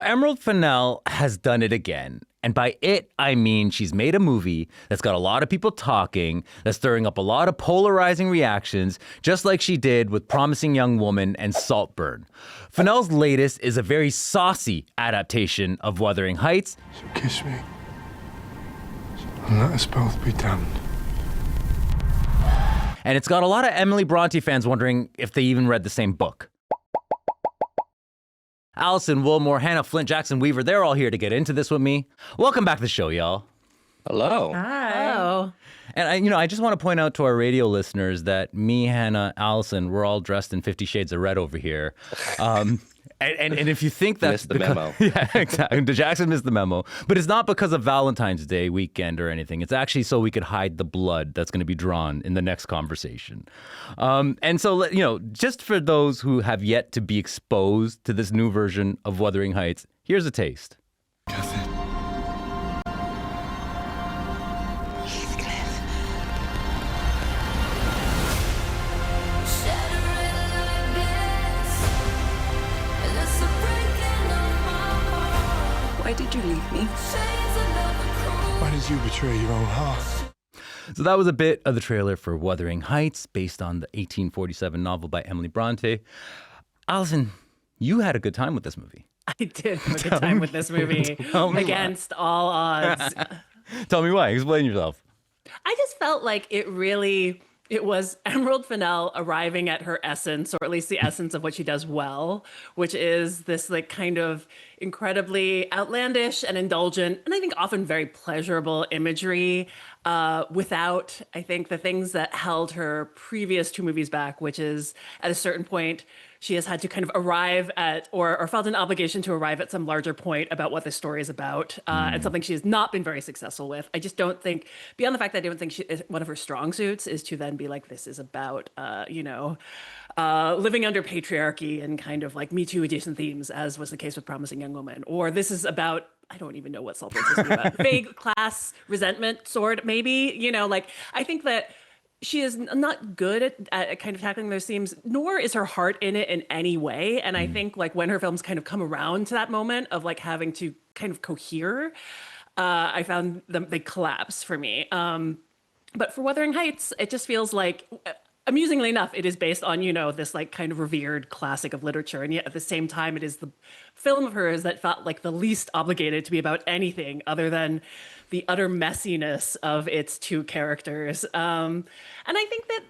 Emerald Fennell has done it again. And by it, I mean she's made a movie that's got a lot of people talking, that's stirring up a lot of polarizing reactions, just like she did with Promising Young Woman and Saltburn. Fennell's latest is a very saucy adaptation of Wuthering Heights. So kiss me, and let us both be damned. And it's got a lot of Emily Brontë fans wondering if they even read the same book. Alison Willmore, Hanna Flint, Jackson Weaver, they're all here to get into this with me. Welcome back to the show, y'all. Hello. Hi. Hello. And I just want to point out to our radio listeners that me, Hannah, Allison, we're all dressed in 50 Shades of Red over here. And if you think that's Missed the memo. Yeah, exactly. Jackson missed the memo. But it's not because of Valentine's Day weekend or anything. It's actually so we could hide the blood that's going to be drawn in the next conversation. And so, just for those who have yet to be exposed to this new version of Wuthering Heights, here's a taste. Catherine. Why did you leave me? Why did you betray your own heart? So that was a bit of the trailer for Wuthering Heights, based on the 1847 novel by Emily Brontë. Allison, you had a good time with this movie. I did have a good time with this movie against all odds. Tell me why. Explain yourself. I just felt like it was Emerald Fennell arriving at her essence, or at least the essence of what she does well, which is this like kind of incredibly outlandish and indulgent, and I think often very pleasurable imagery, without, I think, the things that held her previous two movies back, which is at a certain point, she has had to kind of arrive at, or felt an obligation to arrive at some larger point about what this story is about, and something she has not been very successful with. I just don't think, beyond the fact that I don't think one of her strong suits is to then be like, this is about, living under patriarchy and kind of like Me Too adjacent themes, as was the case with Promising Young Woman. Or this is about, I don't even know what Saltburn is about, vague class resentment, sort, maybe, I think that she is not good at kind of tackling those themes, nor is her heart in it in any way. And I think like when her films kind of come around to that moment of like having to kind of cohere, I found they collapse for me. But for Wuthering Heights, it just feels like, amusingly enough, it is based on, this like kind of revered classic of literature. And yet at the same time, it is the film of hers that felt like the least obligated to be about anything other than the utter messiness of its two characters. And I think that,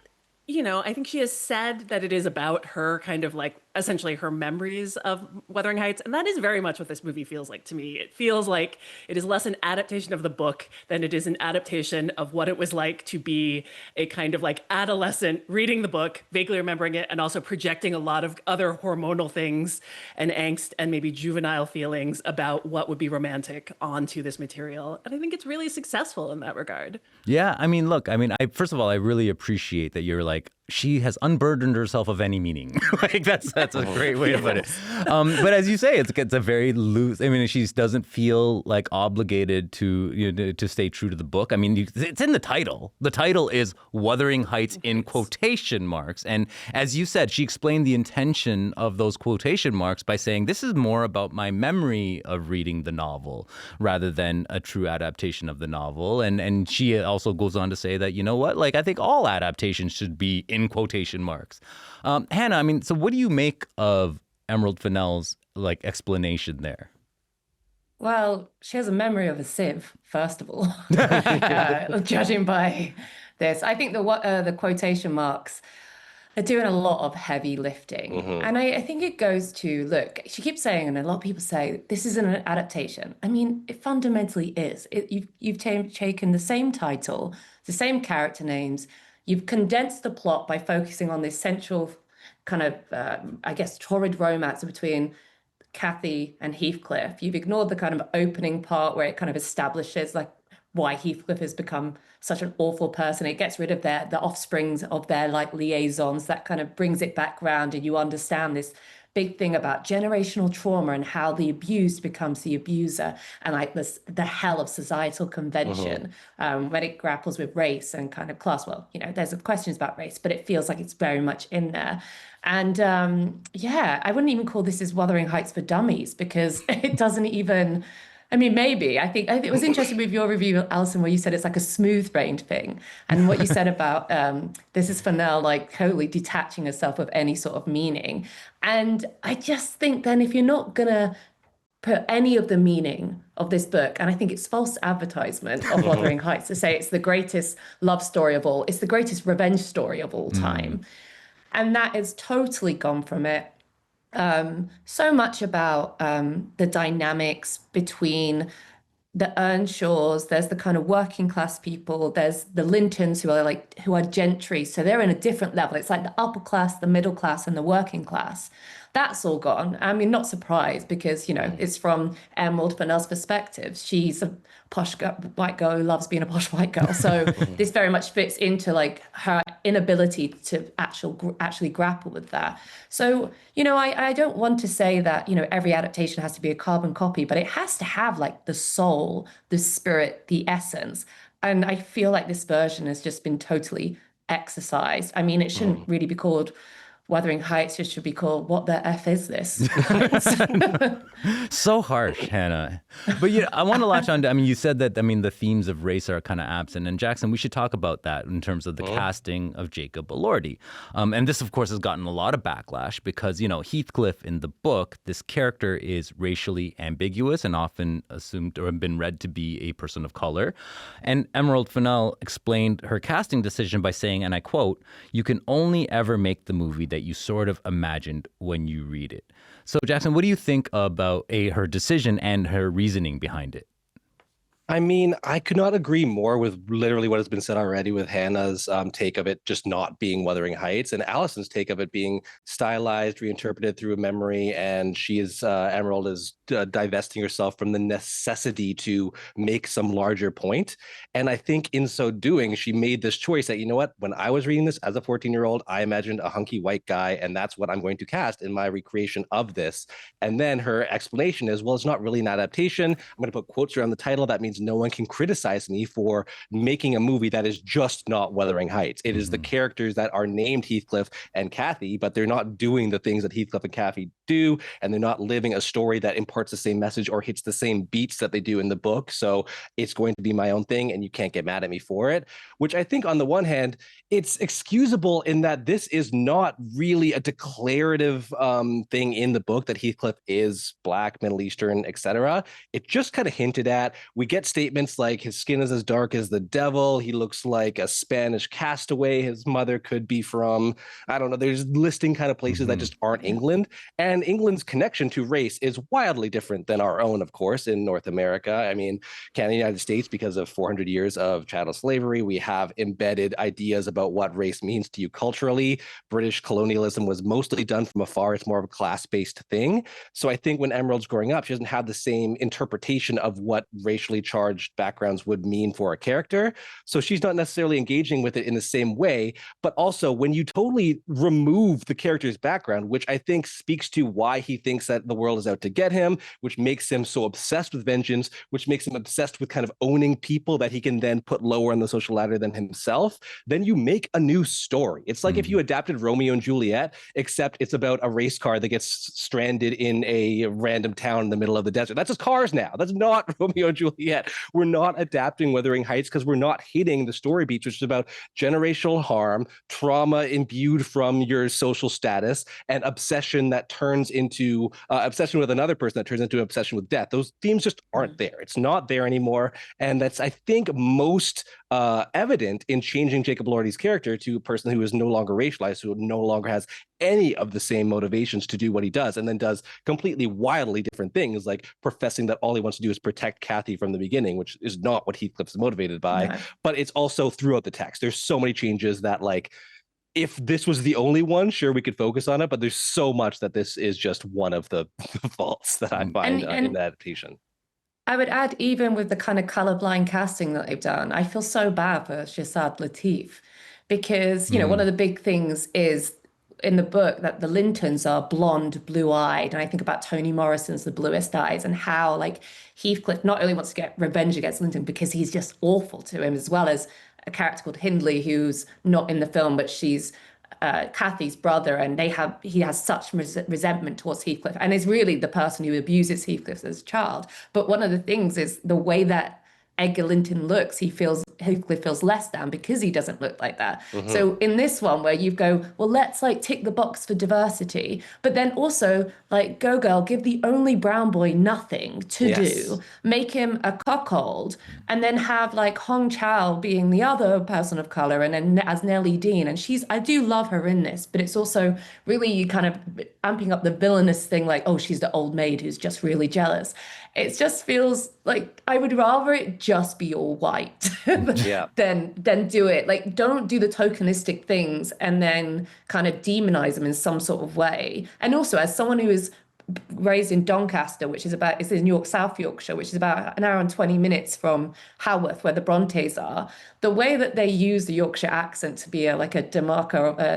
I think she has said that it is about her kind of like essentially her memories of Wuthering Heights. And that is very much what this movie feels like to me. It feels like it is less an adaptation of the book than it is an adaptation of what it was like to be a kind of like adolescent reading the book, vaguely remembering it, and also projecting a lot of other hormonal things and angst and maybe juvenile feelings about what would be romantic onto this material. And I think it's really successful in that regard. Yeah, look, first of all, I really appreciate that you're like, she has unburdened herself of any meaning. Like that's a great way to put it. But as you say, it's a very loose. She doesn't feel like obligated to to stay true to the book. It's in the title. The title is Wuthering Heights in quotation marks. And as you said, she explained the intention of those quotation marks by saying this is more about my memory of reading the novel rather than a true adaptation of the novel. And she also goes on to say that, like I think all adaptations should be in quotation marks. Hannah, so what do you make of Emerald Fennell's like explanation there? Well, she has a memory of a sieve, first of all, judging by this. I think the quotation marks are doing a lot of heavy lifting. Mm-hmm. And I think it goes to, look, she keeps saying, and a lot of people say, this isn't an adaptation. It fundamentally is. You've taken the same title, the same character names, you've condensed the plot by focusing on this central kind of, torrid romance between Kathy and Heathcliff. You've ignored the kind of opening part where it kind of establishes like why Heathcliff has become such an awful person. It gets rid of the offsprings of their like liaisons. That kind of brings it back round, and you understand this big thing about generational trauma and how the abused becomes the abuser, and like this, the hell of societal convention when it grapples with race and kind of class. Well, you know, there's questions about race, but it feels like it's very much in there. And yeah, I wouldn't even call this as Wuthering Heights for Dummies, because it doesn't even, I mean, maybe. I think it was interesting with your review, Alison, where you said it's like a smooth-brained thing. And what you said about this is Fennell, like totally detaching herself of any sort of meaning. And I just think then if you're not going to put any of the meaning of this book, and I think it's false advertisement of Wuthering Heights to say it's the greatest love story of all, it's the greatest revenge story of all time. And that is totally gone from it. So much about the dynamics between the Earnshaws. There's the kind of working class people. There's the Lintons who are gentry. So they're in a different level. It's like the upper class, the middle class, and the working class. That's all gone. I mean, not surprised, because, you know, it's from Emerald Fennell's perspective. She's a posh white girl who loves being a posh white girl. So this very much fits into like her inability to actually grapple with that. So, you know, I don't want to say that, you know, every adaptation has to be a carbon copy, but it has to have like the soul, the spirit, the essence. And I feel like this version has just been totally exercised. I mean, it shouldn't really be called Wuthering Heights, it should be called What the F is this? So harsh, Hannah. But you know, I want to latch on to, I mean, you said that, I mean, the themes of race are kind of absent. And Jackson, we should talk about that in terms of the casting of Jacob Elordi. And this, of course, has gotten a lot of backlash because, you know, Heathcliff in the book, this character is racially ambiguous and often assumed or been read to be a person of color. And Emerald Fennell explained her casting decision by saying, and I quote, "You can only ever make the movie that you sort of imagined when you read it." So, Jackson, what do you think about her decision and her reasoning behind it? I mean, I could not agree more with literally what has been said already, with Hannah's take of it just not being Wuthering Heights and Alison's take of it being stylized, reinterpreted through a memory. And Emerald is divesting herself from the necessity to make some larger point. And I think in so doing, she made this choice that, you know what, when I was reading this as a 14-year-old, I imagined a hunky white guy, and that's what I'm going to cast in my recreation of this. And then her explanation is, well, it's not really an adaptation. I'm going to put quotes around the title. That means no one can criticize me for making a movie that is just not Wuthering Heights. It is the characters that are named Heathcliff and Kathy, but they're not doing the things that Heathcliff and Kathy do, and they're not living a story that imparts the same message or hits the same beats that they do in the book. So it's going to be my own thing, and you can't get mad at me for it, which I think on the one hand, it's excusable in that this is not really a declarative thing in the book that Heathcliff is Black, Middle Eastern, etc. It just kind of hinted at. We get statements like his skin is as dark as the devil. He looks like a Spanish castaway. His mother could be from, I don't know, there's listing kind of places that just aren't England. And England's connection to race is wildly different than our own, of course, in North America. I mean, Canada, United States, because of 400 years of chattel slavery, we have embedded ideas about what race means to you culturally. British colonialism was mostly done from afar. It's more of a class-based thing. So I think when Emerald's growing up, she doesn't have the same interpretation of what racially charged backgrounds would mean for a character. So she's not necessarily engaging with it in the same way. But also, when you totally remove the character's background, which I think speaks to why he thinks that the world is out to get him, which makes him so obsessed with vengeance, which makes him obsessed with kind of owning people that he can then put lower on the social ladder than himself, then you make a new story. It's like if you adapted Romeo and Juliet, except it's about a race car that gets stranded in a random town in the middle of the desert. That's just cars now. That's not Romeo and Juliet. We're not adapting Wuthering Heights because we're not hitting the story beats, which is about generational harm, trauma imbued from your social status, and obsession that turns into obsession with another person that turns into an obsession with death. Those themes just aren't there. It's not there anymore. And that's, I think, most evident in changing Jacob Elordi's character to a person who is no longer racialized, who no longer has any of the same motivations to do what he does, and then does completely wildly different things, like professing that all he wants to do is protect Kathy from the beginning, which is not what Heathcliff's motivated by. No. But it's also throughout the text. There's so many changes that, like, if this was the only one, sure, we could focus on it, but there's so much that this is just one of the faults that I find in the adaptation. I would add, even with the kind of colorblind casting that they've done, I feel so bad for Shahzad Latif because, you know, one of the big things is in the book that the Lintons are blonde, blue-eyed, and I think about Toni Morrison's The Bluest Eyes, and how like Heathcliff not only wants to get revenge against Linton because he's just awful to him, as well as a character called Hindley, who's not in the film, but she's Cathy's brother, and he has such resentment towards Heathcliff, and is really the person who abuses Heathcliff as a child. But one of the things is the way that Edgar Linton looks, Heathcliff feels less than because he doesn't look like that. So in this one where you go, well, let's like tick the box for diversity, but then also like go girl, give the only brown boy nothing to do, make him a cuckold, and then have like Hong Chow being the other person of color, and then as Nellie Dean. And I do love her in this, but it's also really kind of amping up the villainous thing, like, oh, she's the old maid who's just really jealous. It just feels like I would rather it just be all white than do it. Like, don't do the tokenistic things and then kind of demonize them in some sort of way. And also, as someone who is raised in Doncaster, it's in South Yorkshire, which is about an hour and 20 minutes from Haworth, where the Brontes are, the way that they use the Yorkshire accent to be a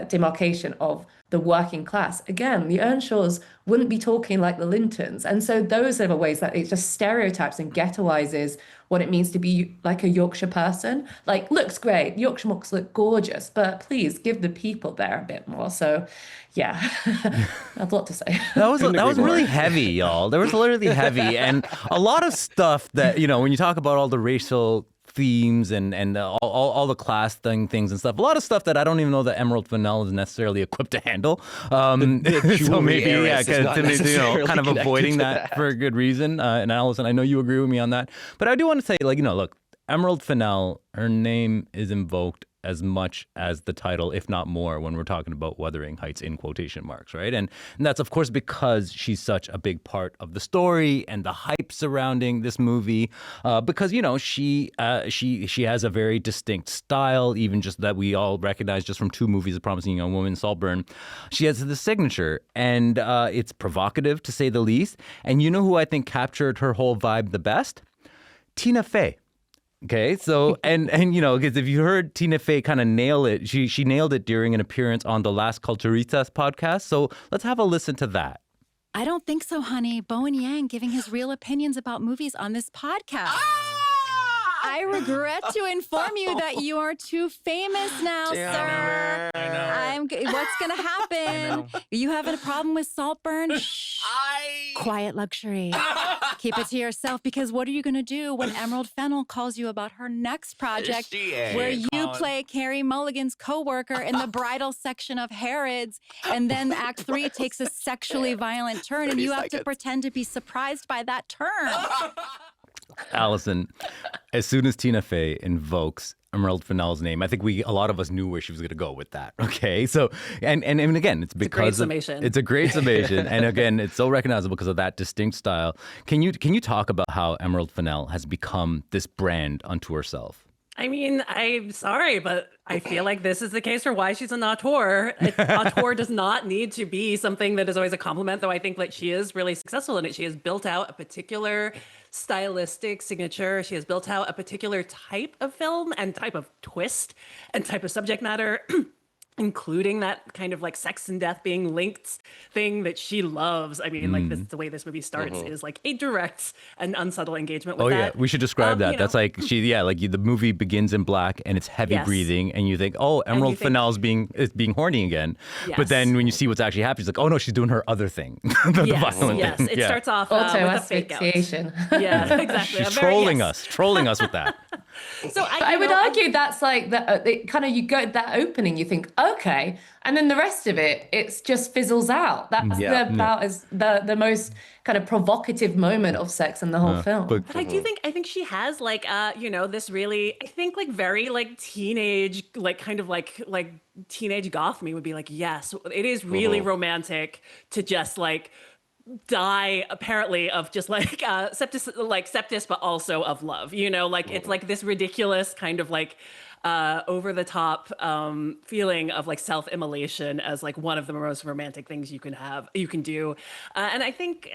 demarcation of the working class. Again, the Earnshaws wouldn't be talking like the Lintons. And so those are the ways that it just stereotypes and ghettoizes what it means to be like a Yorkshire person. Like, looks great, Yorkshire monks look gorgeous, but please give the people there a bit more. So yeah, I have a lot to say. That was really heavy, y'all. That was literally heavy. And a lot of stuff that, when you talk about all the racial themes and all the class things and stuff. A lot of stuff that I don't even know that Emerald Fennell is necessarily equipped to handle. So maybe, kind of avoiding that for a good reason. And Alison, I know you agree with me on that. But I do want to say, look, Emerald Fennell, her name is invoked as much as the title, if not more, when we're talking about Wuthering Heights in quotation marks, right? And that's, of course, because she's such a big part of the story and the hype surrounding this movie, because, she has a very distinct style, even just that we all recognize just from two movies, A Promising Young Woman, Saltburn. She has the signature, and it's provocative, to say the least. And you know who I think captured her whole vibe the best? Tina Fey. Okay, so and because if you heard Tina Fey kind of nail it, she nailed it during an appearance on the Las Culturistas podcast. So let's have a listen to that. I don't think so, honey. Bowen Yang giving his real opinions about movies on this podcast. I regret to inform you that you are too famous now, sir. I know. What's going to happen? You having a problem with Saltburn? Shh. Quiet luxury. Keep it to yourself, because what are you going to do when Emerald Fennell calls you about her next project where you play Carey Mulligan's co-worker in the bridal section of Harrods, and then Act 3 takes a sexually violent turn and you have to pretend to be surprised by that turn? Alison, as soon as Tina Fey invokes Emerald Fennell's name, I think a lot of us knew where she was going to go with that. Okay, so and again, it's because it's a great summation, and again, it's so recognizable because of that distinct style. Can you talk about how Emerald Fennell has become this brand unto herself? I mean, I'm sorry, but I feel like this is the case for why she's an auteur. Auteur does not need to be something that is always a compliment, though I think that she is really successful in it. She has built out a particular stylistic signature. She has built out a particular type of film and type of twist and type of subject matter, including that kind of like sex and death being linked thing that she loves. I mean, like the way this movie starts is like a direct and unsubtle engagement with that. Oh yeah, we should describe that. That's like the movie begins in black and it's heavy breathing, and you think, oh, Emerald Fennell's being horny again. Yes. But then when you see what's actually happening, it's like, oh no, she's doing her other thing. The violent thing. It starts off with a fake out. Yeah, exactly. She's trolling us with that. So I would argue that's like that. You go that opening, you think, okay, and then the rest of it just fizzles out. That's about as the most kind of provocative moment of sex in the whole film. But I think she has like this really, I think, like very like teenage, like kind of like teenage goth me would be like, yes, it is really romantic to just like die apparently of just like sepsis, but also of love, it's like this ridiculous kind of like over the top feeling of like self-immolation as like one of the most romantic things you can do, and I think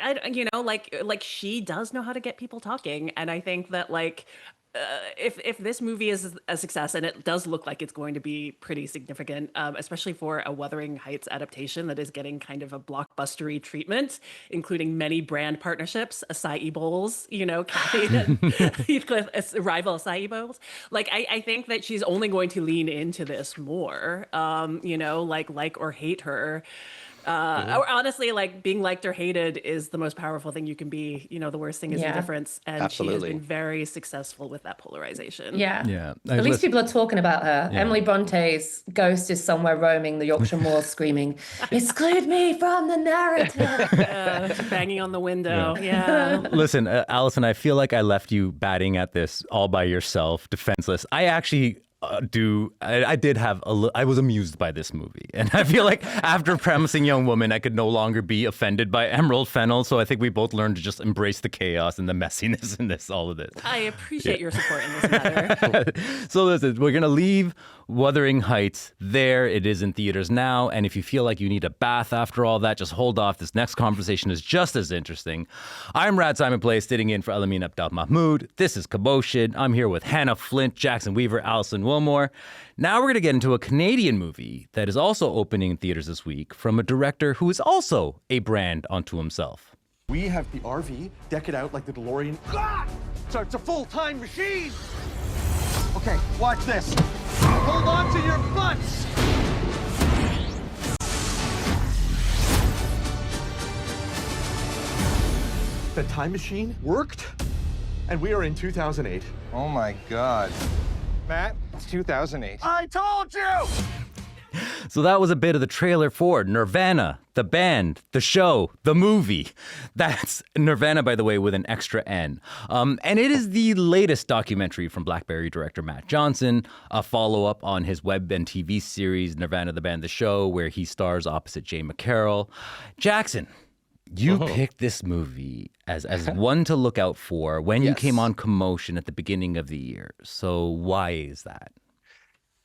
like she does know how to get people talking, and I think that like if this movie is a success, and it does look like it's going to be pretty significant, especially for a Wuthering Heights adaptation that is getting kind of a blockbustery treatment, including many brand partnerships, acai bowls, Kathy Heathcliff, rival acai bowls. Like, I think that she's only going to lean into this more, like or hate her. Or honestly, like, being liked or hated is the most powerful thing you can be. The worst thing is indifference. And Absolutely. she has been very successful with that polarization. Yeah. At least people are talking about her. Yeah. Emily Bronte's ghost is somewhere roaming the Yorkshire moors screaming, "Exclude me from the narrative." Banging on the window. Yeah. Listen, Alison, I feel like I left you batting at this all by yourself, defenseless. I actually I was amused by this movie. And I feel like after Promising Young Woman, I could no longer be offended by Emerald Fennell. So I think we both learned to just embrace the chaos and the messiness in all of this. I appreciate your support in this matter. So listen, we're going to leave Wuthering Heights there. It is in theaters now. And if you feel like you need a bath after all that, just hold off. This next conversation is just as interesting. I'm Radheyan Simonpillai, sitting in for Elamin Abdelmahmoud. This is Commotion. I'm here with Hanna Flint, Jackson Weaver, Alison Willmore. Now we're going to get into a Canadian movie that is also opening in theaters this week from a director who is also a brand unto himself. We have the RV, deck it out like the DeLorean. God! So it's a full-time machine! Okay, watch this. Hold on to your butts! The time machine worked, and we are in 2008. Oh my God. Matt, it's 2008. I told you! So that was a bit of the trailer for Nirvana, the band, the show, the movie. That's Nirvana, by the way, with an extra N. And it is the latest documentary from Blackberry director Matt Johnson, a follow-up on his web and TV series Nirvana, the band, the show, where he stars opposite Jay McCarroll. Jackson, you picked this movie as one to look out for when you came on Commotion at the beginning of the year. So why is that?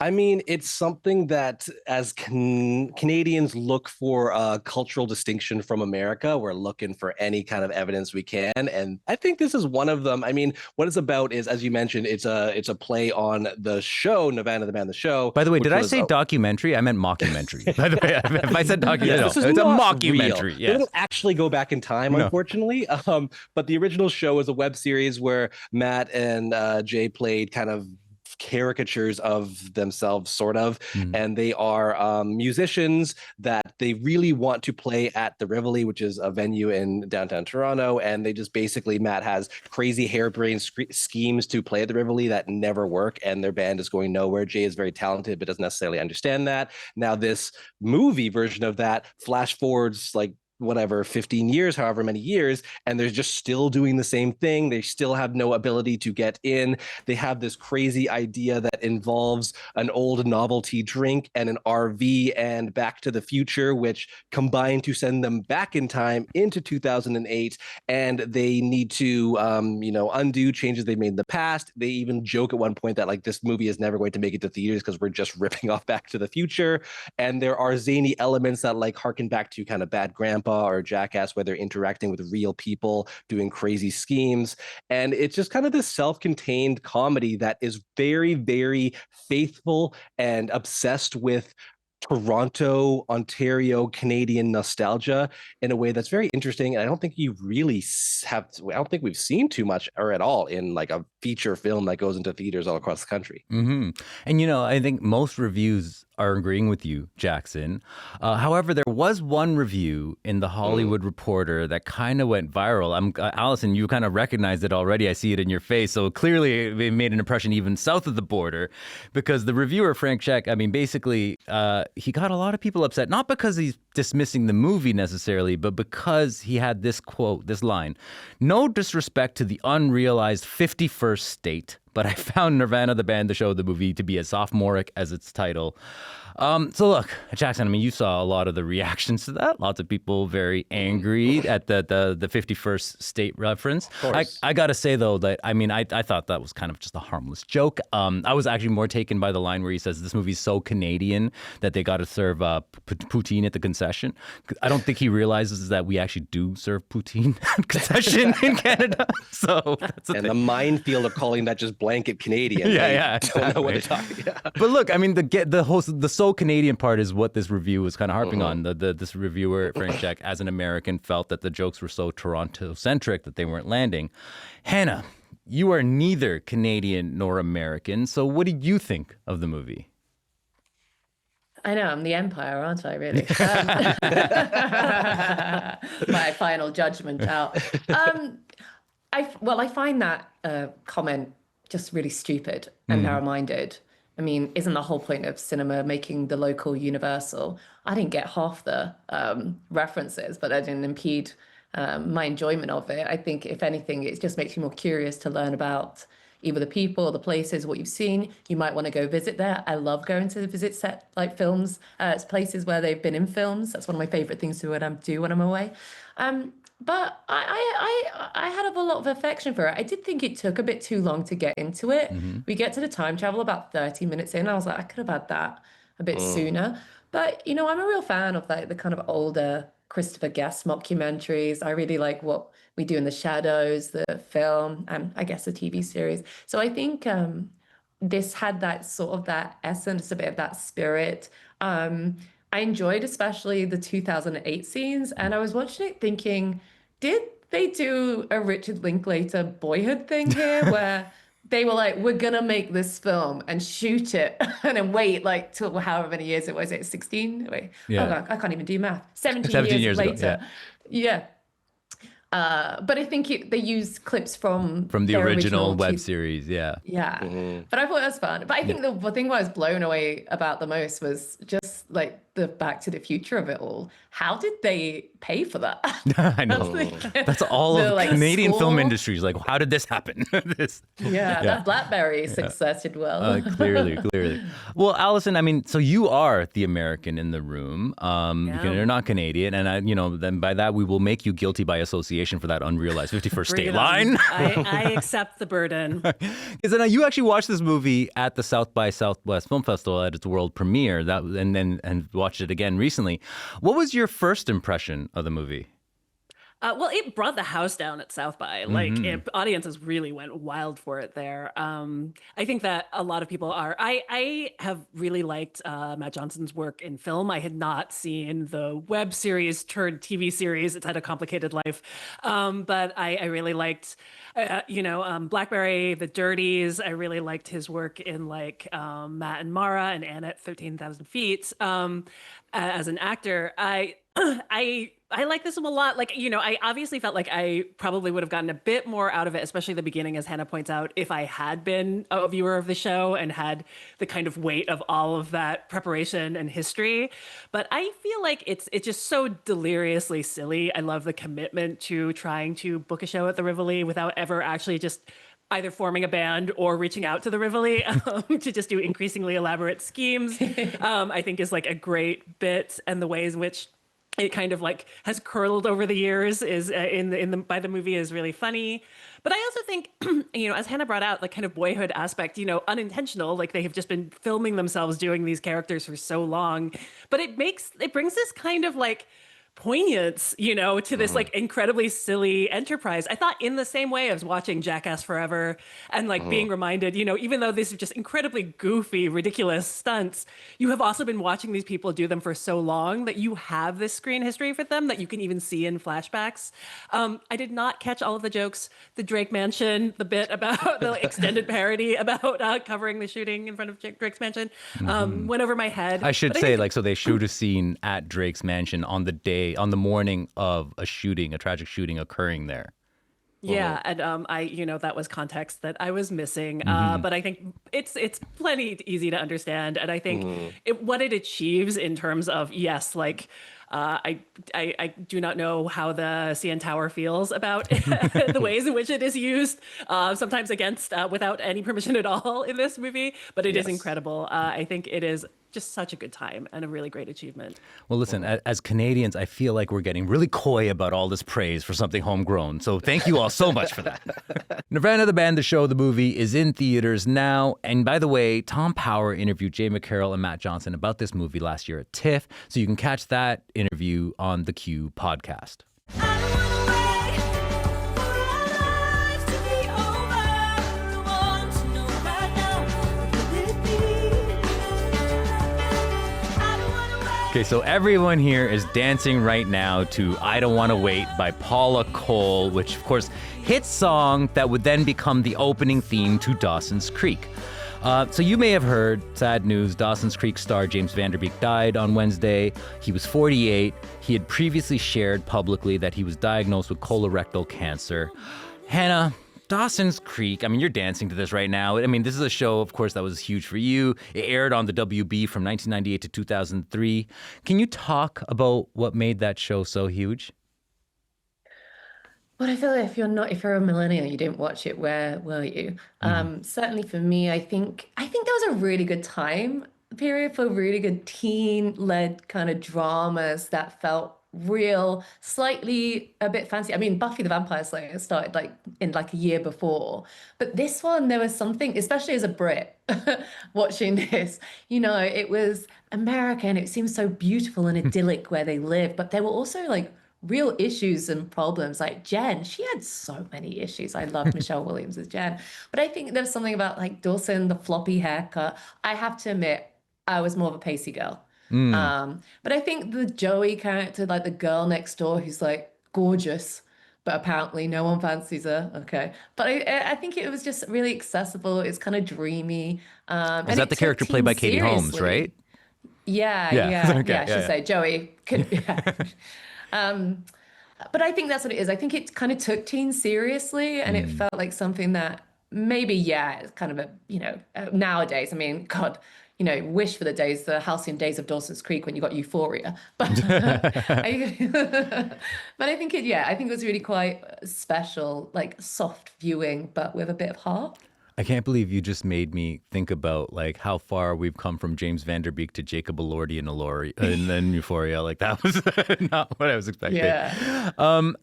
I mean, it's something that as Canadians look for a cultural distinction from America, we're looking for any kind of evidence we can. And I think this is one of them. I mean, what it's about is, as you mentioned, it's a play on the show, Nirvana, the band, the show. By the way, did I say documentary? I meant mockumentary. By the way, if I said documentary, it's a mockumentary. Yes. They don't actually go back in time, unfortunately. But the original show is a web series where Matt and Jay played kind of caricatures of themselves, sort of, and they are musicians that they really want to play at the Rivoli, which is a venue in downtown Toronto, and they just basically, Matt has crazy harebrained schemes to play at the Rivoli that never work, and their band is going nowhere. Jay is very talented but doesn't necessarily understand that. Now this movie version of that flash forwards like 15 years, however many years, and they're just still doing the same thing. They still have no ability to get in. They have this crazy idea that involves an old novelty drink and an RV and Back to the Future, which combine to send them back in time into 2008. And they need to, undo changes they made in the past. They even joke at one point that like this movie is never going to make it to theaters because we're just ripping off Back to the Future. And there are zany elements that like harken back to kind of Bad Grandpa or Jackass, where they're interacting with real people, doing crazy schemes. And it's just kind of this self-contained comedy that is very, very faithful and obsessed with Toronto, Ontario, Canadian nostalgia in a way that's very interesting. And I don't think I don't think we've seen too much or at all in like a feature film that goes into theaters all across the country. Mm-hmm. And, I think most reviews are agreeing with you, Jackson. However, there was one review in the Hollywood Reporter that kind of went viral. Alison, you kind of recognized it already. I see it in your face. So clearly it made an impression even south of the border, because the reviewer, Frank Scheck, basically, he got a lot of people upset, not because he's dismissing the movie necessarily, but because he had this quote, this line: "No disrespect to the unrealized 51st state, but I found Nirvana, the band, the show, the movie to be as sophomoric as its title." So look, Jackson, I mean, you saw a lot of the reactions to that. Lots of people very angry at the 51st state reference. I got to say, though, that, I mean, I thought that was kind of just a harmless joke. I was actually more taken by the line where he says this movie's so Canadian that they got to serve poutine at the concession. I don't think he realizes that we actually do serve poutine at concession in Canada. So that's the minefield of calling that just blanket Canadian. Yeah, exactly. Don't know what they're talking about. But look, I mean, the so Canadian part is what this review was kind of harping on. This reviewer, Frank Jack, as an American, felt that the jokes were so Toronto-centric that they weren't landing. Hanna, you are neither Canadian nor American, so what do you think of the movie? I know, I'm the Empire, aren't I, really? My final judgment out. I find that comment just really stupid and narrow-minded. I mean, isn't the whole point of cinema making the local universal? I didn't get half the references, but that didn't impede my enjoyment of it. I think, if anything, it just makes you more curious to learn about either the people, the places, what you've seen. You might want to go visit there. I love going to visit set like films. It's places where they've been in films. That's one of my favorite things to do when I'm away. But I had a lot of affection for it. I did think it took a bit too long to get into it. We get to the time travel about 30 minutes in. I was like, I could have had that a bit sooner. But, you know, I'm a real fan of like the kind of older Christopher Guest mockumentaries. I really like What We Do in the Shadows, the film, and I guess the TV series. So I think this had that sort of that essence, a bit of that spirit. I enjoyed especially the 2008 scenes, and I was watching it thinking, did they do a Richard Linklater Boyhood thing here where they were like, we're going to make this film and shoot it and then wait like till however many years it was, 16? Wait, yeah. I can't even do math. 17 years later. Ago, yeah. But I think they used clips from the original web series, yeah. Yeah, but I thought it was fun. But I think the thing I was blown away about the most was just like the Back to the Future of it all. How did they pay for that? I know. That's all of the Canadian film industries. Like, how did this happen? That BlackBerry success did well. Clearly. Well, Alison, I mean, so you are the American in the room. You're not Canadian, and then by that we will make you guilty by association for that unrealized 51st state line. I accept the burden. Because then you actually watched this movie at the South by Southwest Film Festival at its world premiere, and watched it again recently. What was your first impression of the movie? Well, it brought the house down at South by. Like, audiences really went wild for it there. I think that a lot of people are. I have really liked Matt Johnson's work in film. I had not seen the web series turned TV series. It's had a complicated life. But I really liked, Blackberry, The Dirties. I really liked his work in like Matt and Mara and Anna at 13,000 Feet. As an actor, I like this one a lot. Like, I obviously felt like I probably would have gotten a bit more out of it, especially the beginning, as Hanna points out, if I had been a viewer of the show and had the kind of weight of all of that preparation and history. But I feel like it's just so deliriously silly. I love the commitment to trying to book a show at the Rivoli without ever actually just either forming a band or reaching out to the Rivoli to just do increasingly elaborate schemes, I think is like a great bit. And the ways in which it kind of like has curled over the years is by the movie is really funny. But I also think, as Hanna brought out, the kind of boyhood aspect, unintentional, like they have just been filming themselves doing these characters for so long. But it brings this kind of like poignance, to this like incredibly silly enterprise. I thought in the same way as watching Jackass Forever and like being reminded, even though these are just incredibly goofy, ridiculous stunts, you have also been watching these people do them for so long that you have this screen history for them that you can even see in flashbacks. I did not catch all of the jokes. The Drake Mansion, the bit about the extended parody about covering the shooting in front of Drake's Mansion went over my head. I should say, so they shoot a scene at Drake's Mansion on the morning of a tragic shooting occurring there. Yeah, and that was context that I was missing. But I think it's plenty easy to understand, and I think what it achieves in terms of I do not know how the CN Tower feels about the ways in which it is used, sometimes against, without any permission at all in this movie, but it is incredible. I think it is just such a good time and a really great achievement. Well, listen, as Canadians, I feel like we're getting really coy about all this praise for something homegrown. So thank you all so much for that. Nirvana, the band, the show, the movie is in theaters now. And by the way, Tom Power interviewed Jay McCarroll and Matt Johnson about this movie last year at TIFF. So you can catch that interview on the Q podcast. Okay, so everyone here is dancing right now to I Don't Want to Wait by Paula Cole, which, of course, hit song that would then become the opening theme to Dawson's Creek. So you may have heard sad news. Dawson's Creek star James Van Der Beek died on Wednesday. He was 48. He had previously shared publicly that he was diagnosed with colorectal cancer. Hanna, Dawson's Creek, I mean, you're dancing to this right now. I mean, this is a show, of course, that was huge for you. It aired on the WB from 1998 to 2003. Can you talk about what made that show so huge? Well, I feel like if you're a millennial, you didn't watch it, where were you? Certainly for me, I think that was a really good time period for really good teen-led kind of dramas that felt real, slightly a bit fancy. I mean, Buffy the Vampire Slayer started in a year before, but this one, there was something, especially as a Brit watching this, it was American. It seemed so beautiful and idyllic where they live, but there were also real issues and problems. Like Jen, she had so many issues. I love Michelle Williams as Jen, but I think there's something about Dawson, the floppy haircut. I have to admit, I was more of a Pacey girl. But I think the Joey character, the girl next door who's gorgeous, but apparently no one fancies her. Okay. But I think it was just really accessible. It's kind of dreamy. Is that the character played by Katie Holmes, right? Yeah. Okay, I should say Joey. But I think that's what it is. I think it kind of took teens seriously, and it felt like something that maybe, it's kind of nowadays, I mean, God, wish for the halcyon days of Dawson's Creek when you got Euphoria. But I think it was really quite special, soft viewing, but with a bit of heart. I can't believe you just made me think about how far we've come from James Van Der Beek to Jacob Elordi and then Euphoria. That was not what I was expecting. Yeah.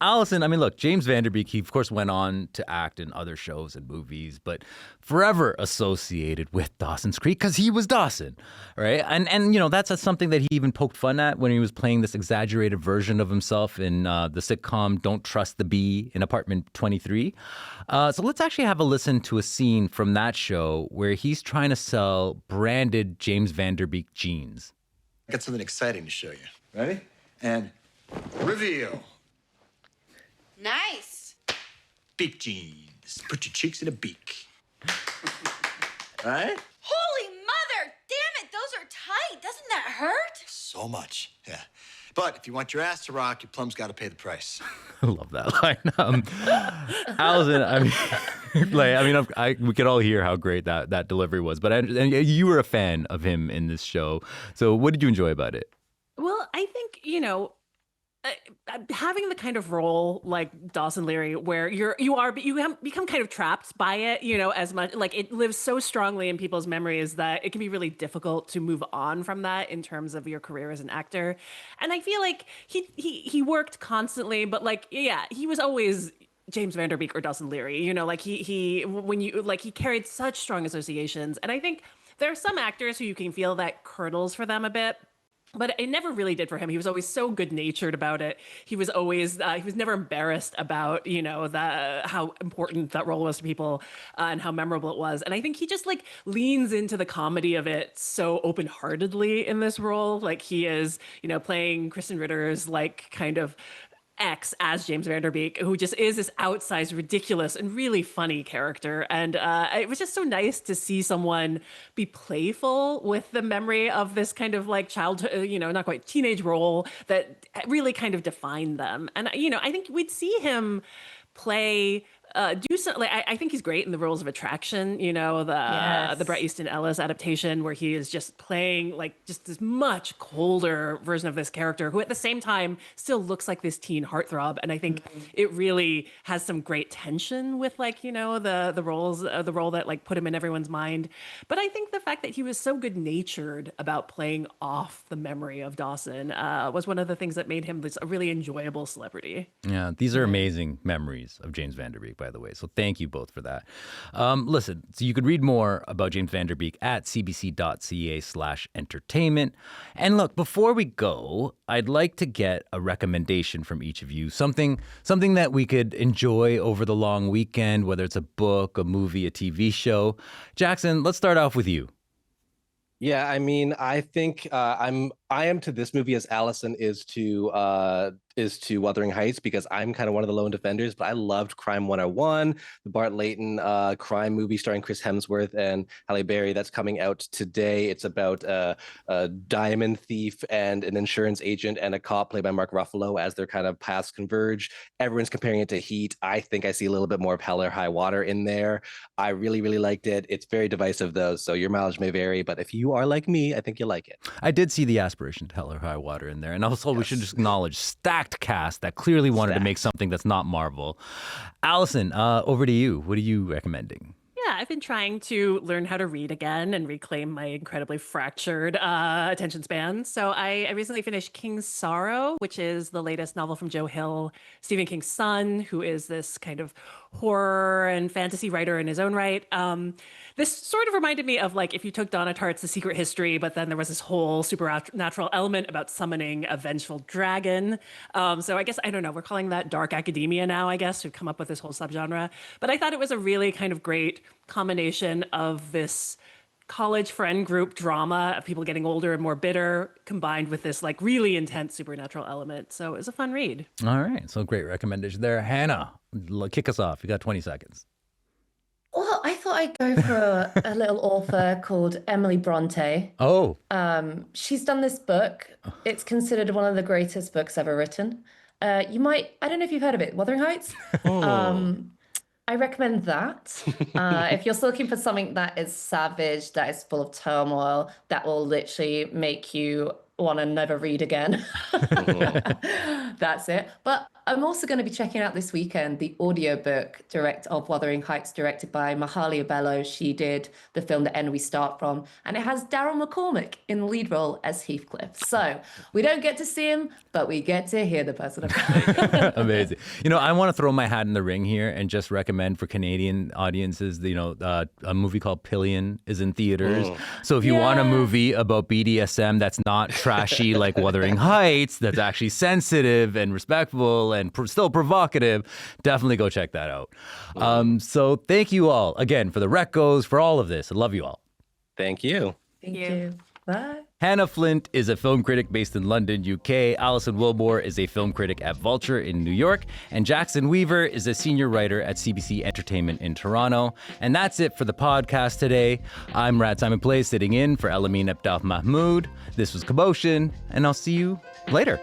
Alison, I mean, look, James Van Der Beek, he of course went on to act in other shows and movies, but forever associated with Dawson's Creek because he was Dawson, right? And that's something that he even poked fun at when he was playing this exaggerated version of himself in the sitcom Don't Trust the Bee in Apartment 23. So let's actually have a listen to a scene from that show where he's trying to sell branded James Van Der Beek jeans. I got something exciting to show you. Ready? And reveal. Nice. Beak jeans. Put your cheeks in a beak. Right? Holy mother! Damn it, those are tight. Doesn't that hurt? So much, yeah. But if you want your ass to rock, your plum's got to pay the price. I love that line. Alison, we could all hear how great that delivery was. But and you were a fan of him in this show. So what did you enjoy about it? Well, I think, having the kind of role like Dawson Leary, where you become kind of trapped by it, as much it lives so strongly in people's memories that it can be really difficult to move on from that in terms of your career as an actor. And I feel like he worked constantly, but he was always James Van Der Beek or Dawson Leary. He carried such strong associations, and I think there are some actors who you can feel that curdles for them a bit. But it never really did for him. He was always so good-natured about it. He was always, he was never embarrassed about, how important that role was to people and how memorable it was. And I think he just leans into the comedy of it so open-heartedly in this role. He is, playing Kristen Ritter's kind of ex as James Van Der Beek, who just is this outsized, ridiculous, and really funny character. And it was just so nice to see someone be playful with the memory of this kind of childhood, not quite teenage role that really kind of defined them. And, I think we'd see him play do something. Like, I think he's great in The Rules of Attraction. The Bret Easton Ellis adaptation, where he is just playing like just this much colder version of this character, who at the same time still looks like this teen heartthrob. And I think it really has some great tension with the role that like put him in everyone's mind. But I think the fact that he was so good natured about playing off the memory of Dawson was one of the things that made him a really enjoyable celebrity. Yeah, these are amazing memories of James Van Der Beek, by the way. So thank you both for that. Listen, so you could read more about James Van Der Beek at cbc.ca/entertainment. And look, before we go, I'd like to get a recommendation from each of you. Something that we could enjoy over the long weekend, whether it's a book, a movie, a TV show. Jackson, let's start off with you. Yeah, I mean, I think I am to this movie as Alison is to Wuthering Heights, because I'm kind of one of the lone defenders, but I loved Crime 101, the Bart Layton crime movie starring Chris Hemsworth and Halle Berry that's coming out today. It's about a diamond thief and an insurance agent and a cop played by Mark Ruffalo as their kind of paths converge. Everyone's comparing it to Heat. I think I see a little bit more of Hell or High Water in there. I really, really liked it. It's very divisive though, so your mileage may vary, but if you are like me, I think you'll like it. I did see the aspiration to Hell or High Water in there. And also we should just acknowledge stacked cast that clearly wanted to make something that's not Marvel. Alison, over to you. What are you recommending? Yeah, I've been trying to learn how to read again and reclaim my incredibly fractured attention span. So I recently finished King's Sorrow, which is the latest novel from Joe Hill, Stephen King's son, who is this kind of horror and fantasy writer in his own right. This sort of reminded me of like if you took Donna Tartt's The Secret History, but then there was this whole supernatural element about summoning a vengeful dragon. So I guess, I don't know, we're calling that dark academia now, I guess, to come up with this whole subgenre. But I thought it was a really kind of great combination of this college friend group drama of people getting older and more bitter, combined with this like really intense supernatural element. So it was a fun read. All right. So great recommendation there. Hannah, kick us off. You got 20 seconds. Well, I thought I'd go for a little author called Emily Brontë. Oh. She's done this book. It's considered one of the greatest books ever written. I don't know if you've heard of it, Wuthering Heights. I recommend that. If you're still looking for something that is savage, that is full of turmoil, that will literally make you want to never read again. That's it. But I'm also going to be checking out this weekend the audiobook of Wuthering Heights, directed by Mahalia Bello. She did the film The End We Start From, and it has Daryl McCormack in the lead role as Heathcliff. So we don't get to see him, but we get to hear the person. Amazing. I want to throw my hat in the ring here and just recommend for Canadian audiences, a movie called Pillion is in theaters. So if you want a movie about BDSM that's not trashy like Wuthering Heights, that's actually sensitive and respectful and still provocative, definitely go check that out. So thank you all again for the recos, for all of this. I love you all. Thank you. Thank you. Bye. Hanna Flint is a film critic based in London, UK. Alison Willmore is a film critic at Vulture in New York. And Jackson Weaver is a senior writer at CBC Entertainment in Toronto. And that's it for the podcast today. I'm Radheyan Simonpillai sitting in for Elamin Abdelmahmoud. This was Commotion, and I'll see you later.